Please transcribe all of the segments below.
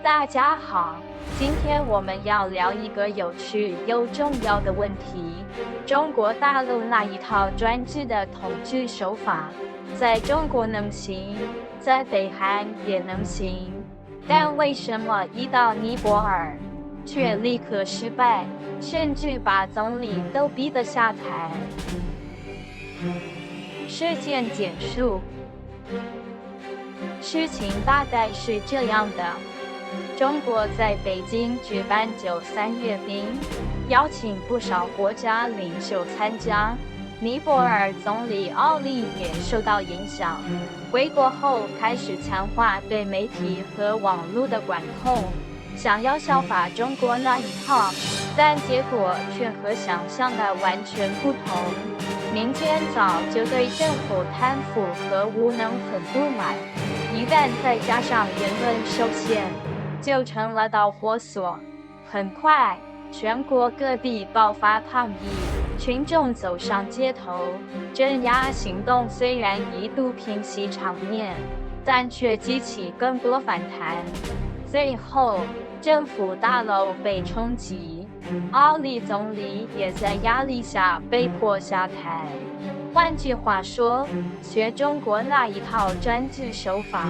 大家好，今天我们要聊一个有趣又重要的问题：中国大陆那一套专制的统治手法，在中国能行，在北韩也能行，但为什么一到尼泊尔，却立刻失败，甚至把总理都逼得下台？事件简述：事情大概是这样的。中国在北京举办93阅兵，邀请不少国家领袖参加。尼泊尔总理奥利也受到影响，回国后开始强化对媒体和网络的管控，想要效法中国那一套，但结果却和想象的完全不同。民间早就对政府贪腐和无能很不满，一旦再加上言论受限，就成了导火索。很快，全国各地爆发抗议，群众走上街头。镇压行动虽然一度平息场面，但却激起更多反弹。最后，政府大楼被冲击，奥利总理也在压力下被迫下台。换句话说，学中国那一套专制手法，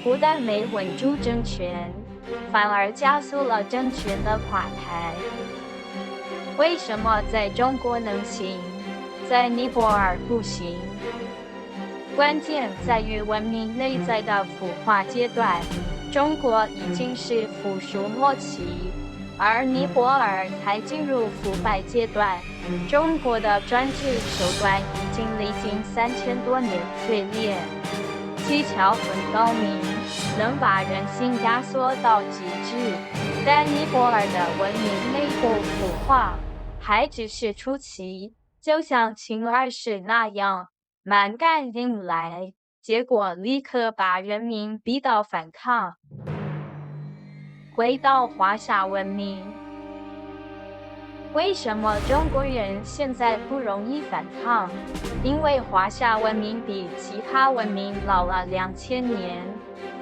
不但没稳住政权，反而加速了政权的垮台。为什么在中国能行，在尼泊尔不行？关键在于文明内在的腐化阶段。中国已经是腐熟末期，而尼泊尔才进入腐败阶段。中国的专制手段已经历经3000多年淬炼，技巧很高明，能把人性压缩到极致。但尼泊尔的文明内部腐化还只是初期，就像秦二世那样，蛮干硬来，结果立刻把人民逼到反抗。回到华夏文明，为什么中国人现在不容易反抗？因为华夏文明比其他文明老了2000年。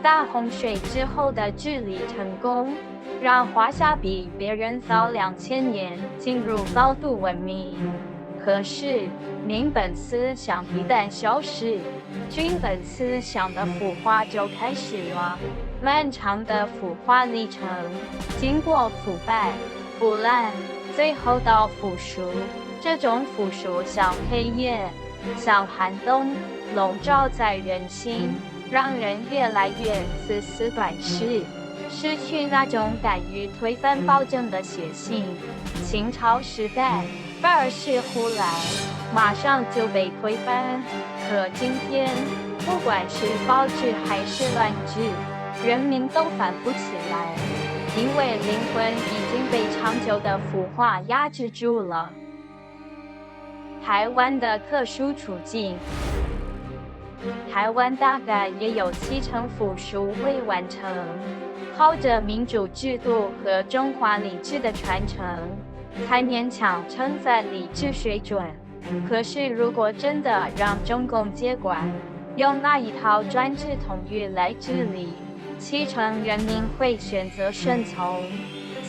大洪水之后的治理成功，让华夏比别人早2000年进入高度文明。可是，民本思想一旦消失，军本思想的腐化就开始了。漫长的腐化历程，经过腐败、腐烂，最后到腐熟。这种腐熟像黑夜，像寒冬，笼罩在人心，让人越来越自私短视，失去那种敢于推翻暴政的血性。秦朝时代，2世忽来，马上就被推翻。可今天，不管是暴治还是乱治，人民都反不起来，因为灵魂已经被长久的腐化压制住了。台湾的特殊处境，台湾大概也有70%腐熟未完成，靠着民主制度和中华理智的传承，才勉强撑在理智水准。可是如果真的让中共接管，用那一套专制统御来治理，70%人民会选择顺从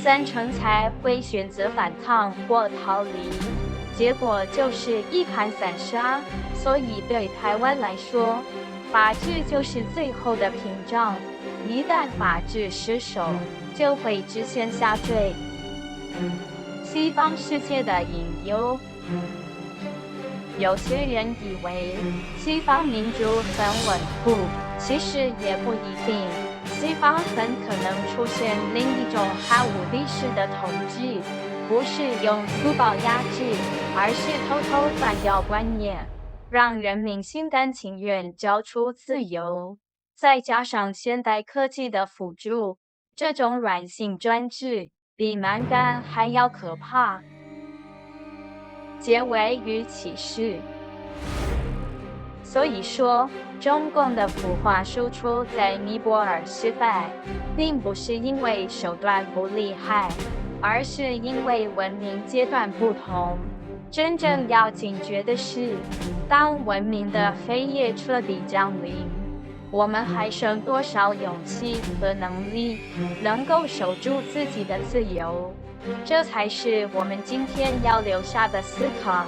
，30%才会选择反抗或逃离，结果就是一盘散沙。所以对台湾来说，法治就是最后的屏障，一旦法治失守，就会直线下坠。西方世界的隐忧，有些人以为西方民主很稳固，其实也不一定。西方很可能出现另一种哈武力式的统治，不是用粗暴压制，而是偷偷断掉观念，让人民心甘情愿交出自由。再加上现代科技的辅助，这种软性专制比蛮干还要可怕。结尾与启示。所以说，中共的腐化输出在尼泊尔失败，并不是因为手段不厉害，而是因为文明阶段不同。真正要警觉的是，当文明的黑夜彻底降临，我们还剩多少勇气和能力，能够守住自己的自由？这才是我们今天要留下的思考。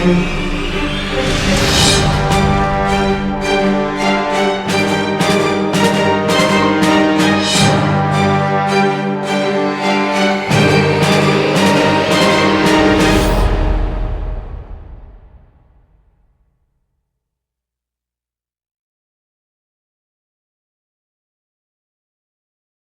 嗯。